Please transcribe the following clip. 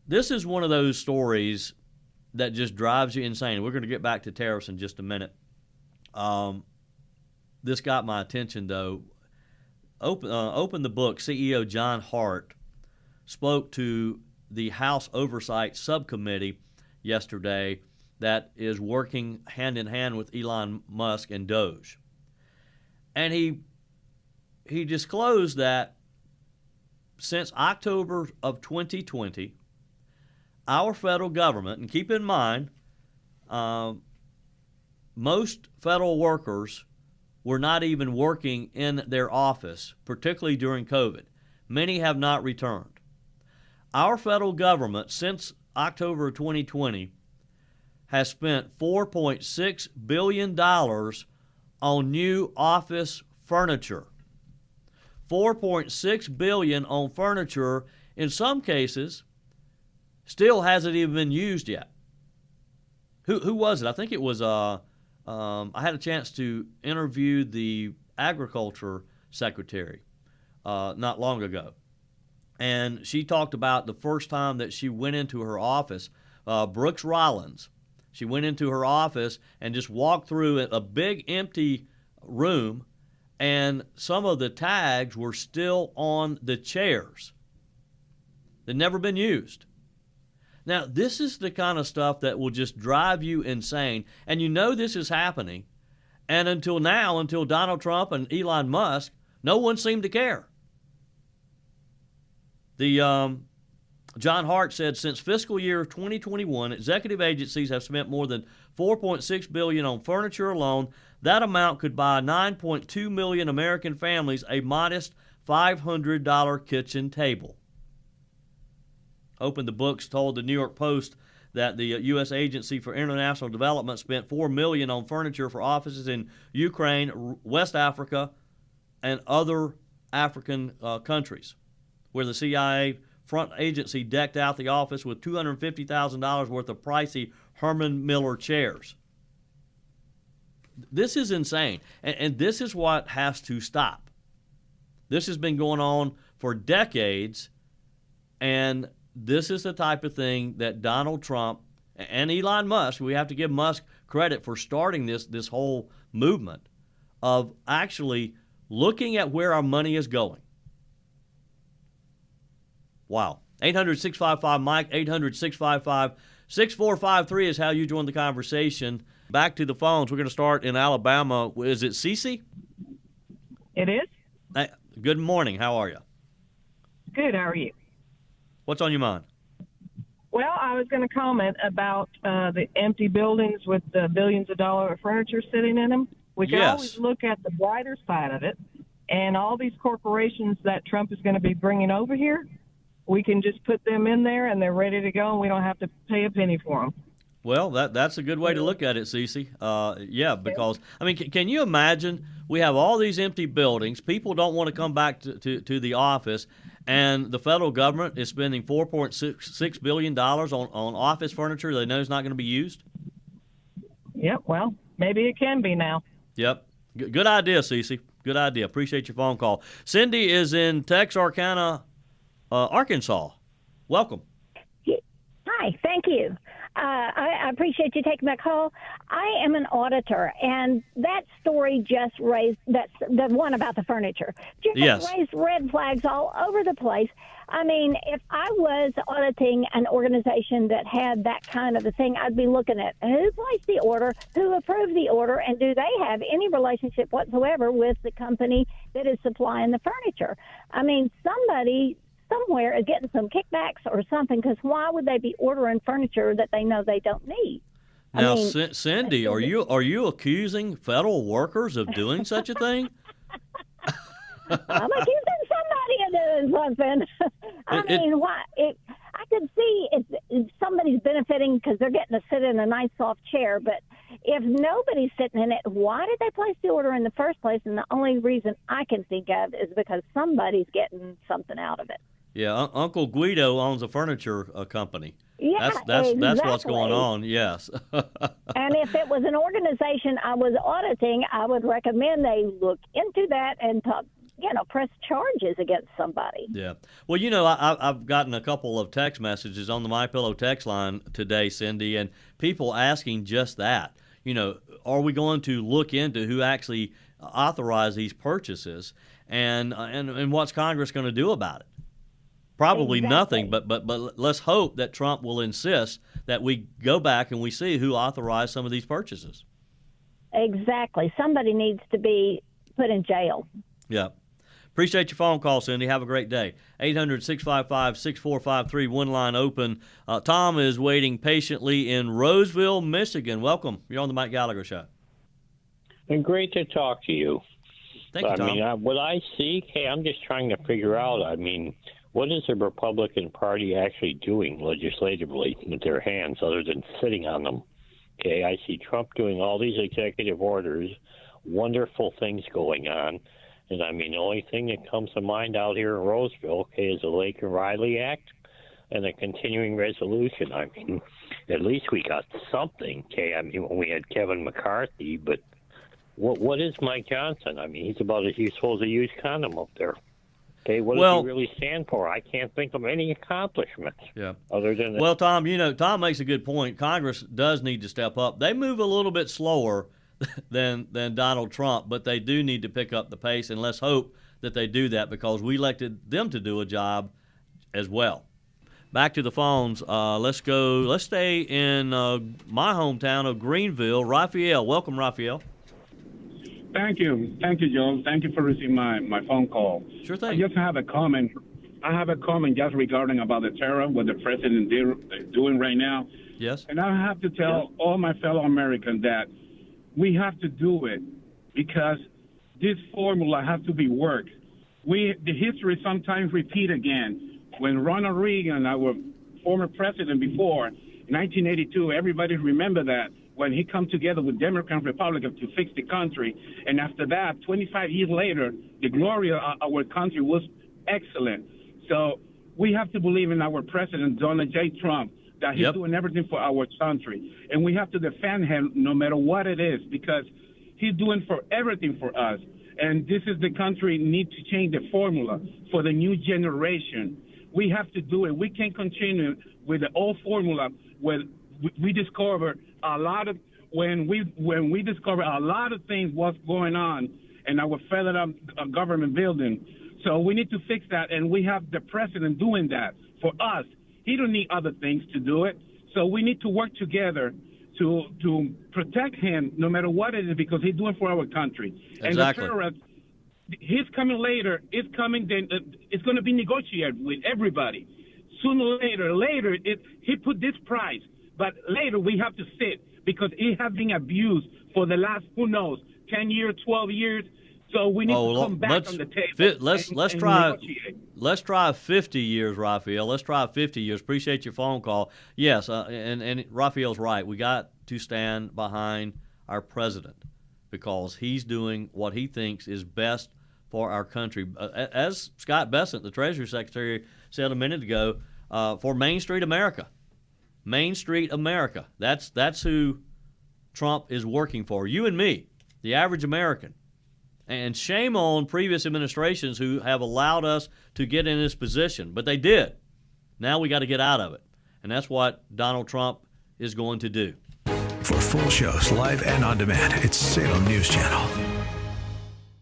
this is one of those stories that just drives you insane. We're going to get back to tariffs in just a minute. This got my attention, though. Open the book. CEO John Hart spoke to the House Oversight Subcommittee yesterday that is working hand in hand with Elon Musk and DOGE. And he disclosed that since October of 2020, our federal government, and keep in mind, most federal workers were not even working in their office, particularly during COVID. Many have not returned. Our federal government, since October of 2020, has spent $4.6 billion on new office furniture. $4.6 billion on furniture, in some cases, still hasn't even been used yet. Who was it? I think it was, I had a chance to interview the Agriculture Secretary not long ago. And she talked about the first time that she went into her office, Brooks Rollins. She went into her office and just walked through a big empty room, and some of the tags were still on the chairs. They'd never been used. Now, this is the kind of stuff that will just drive you insane, and you know this is happening. And until now, until Donald Trump and Elon Musk, no one seemed to care. John Hart said since fiscal year 2021, executive agencies have spent more than $4.6 billion on furniture alone. That amount could buy 9.2 million American families a modest $500 kitchen table. Open the Books told the New York Post that the U.S. Agency for International Development spent $4 million on furniture for offices in Ukraine, West Africa, and other African countries, where the CIA front agency decked out the office with $250,000 worth of pricey Herman Miller chairs. This is insane, and this is what has to stop. This has been going on for decades, and this is the type of thing that Donald Trump and Elon Musk, we have to give Musk credit for starting this whole movement of actually looking at where our money is going. Wow. 800-655-MIKE, 800-655-6453 is how you join the conversation. Back to the phones. We're going to start in Alabama. Is it Cece? It is. Hey, good morning. How are you? Good. How are you? What's on your mind? Well, I was going to comment about the empty buildings with the billions of dollars of furniture sitting in them. We can always look at the brighter side of it, and all these corporations that Trump is going to be bringing over here, we can just put them in there, and they're ready to go, and we don't have to pay a penny for them. Well, that's a good way to look at it, Cece. Because, I mean, can you imagine we have all these empty buildings, people don't want to come back to the office, and the federal government is spending $4.6 billion on office furniture they know is not going to be used? Yep, well, maybe it can be now. Yep. Good idea, Cece. Good idea. Appreciate your phone call. Cindy is in Texarkana, Arkansas. Welcome. Hi, thank you. I appreciate you taking my call. I am an auditor, and that story just raised, that's the one about the furniture, raised red flags all over the place. I mean, if I was auditing an organization that had that kind of a thing, I'd be looking at who placed the order, who approved the order, and do they have any relationship whatsoever with the company that is supplying the furniture? I mean, somebody somewhere is getting some kickbacks or something, because why would they be ordering furniture that they know they don't need? Now, Cindy, are you accusing federal workers of doing such a thing? I'm accusing somebody of doing something. I could see if somebody's benefiting because they're getting to sit in a nice soft chair, but if nobody's sitting in it, why did they place the order in the first place? And the only reason I can think of is because somebody's getting something out of it. Yeah, Uncle Guido owns a furniture company. Yeah, that's exactly. what's going on. Yes. And if it was an organization I was auditing, I would recommend they look into that and press charges against somebody. Yeah. Well, I've gotten a couple of text messages on the MyPillow text line today, Cindy, and people asking just that. Are we going to look into who actually authorized these purchases, and what's Congress going to do about it? Probably nothing, but let's hope that Trump will insist that we go back and we see who authorized some of these purchases. Exactly. Somebody needs to be put in jail. Yeah. Appreciate your phone call, Cindy. Have a great day. 800-655-6453, one line open. Tom is waiting patiently in Roseville, Michigan. Welcome. You're on the Mike Gallagher Show. And great to talk to you. Thank you, Tom. What I see, I'm just trying to figure out, what is the Republican Party actually doing legislatively with their hands other than sitting on them? I see Trump doing all these executive orders, wonderful things going on. And, the only thing that comes to mind out here in Roseville, is the Lake and Riley Act and the continuing resolution. At least we got something, when we had Kevin McCarthy, but what is Mike Johnson? he's about as useful as a used condom up there. What does he really stand for? I can't think of any accomplishments. Yeah. Other than Well, Tom, Tom makes a good point. Congress does need to step up. They move a little bit slower than Donald Trump, but they do need to pick up the pace, and let's hope that they do that because we elected them to do a job as well. Back to the phones. Let's stay in my hometown of Greenville. Raphael. Welcome, Raphael. Thank you, Joe. Thank you for receiving my phone call. Sure thing. I just have a comment. Just regarding about the terror, what the president is doing right now. Yes. And I have to tell all my fellow Americans that we have to do it because this formula has to be worked. The history sometimes repeat again. When Ronald Reagan, our former president before, in 1982, everybody remember that. When he come together with Democrats and Republicans to fix the country. And after that, 25 years later, the glory of our country was excellent. So we have to believe in our president, Donald J. Trump, that he's doing everything for our country. And we have to defend him no matter what it is because he's doing for everything for us. And this is the country need to change the formula for the new generation. We have to do it. We can't continue with the old formula where we discover a lot of when we discover a lot of things what's going on in our federal government building. So we need to fix that, and we have the president doing that for us. He don't need other things to do it. So we need to work together to protect him no matter what it is because he's doing for our country. Exactly. And the terrorists, he's coming later. It's coming. Then it's going to be negotiated with everybody. Sooner or later, he put this price. But later we have to sit because it has been abused for the last, 10 years, 12 years. So we need to come back on the table. Let's try 50 years, Raphael. Let's try 50 years. Appreciate your phone call. Yes, and Raphael's right. We got to stand behind our president because he's doing what he thinks is best for our country. As Scott Bessent, the Treasury Secretary, said a minute ago, for Main Street America. Main Street America. That's who Trump is working for. You and me, the average American. And shame on previous administrations who have allowed us to get in this position. But they did. Now we got to get out of it. And that's what Donald Trump is going to do. For full shows, live and on demand, it's Salem News Channel.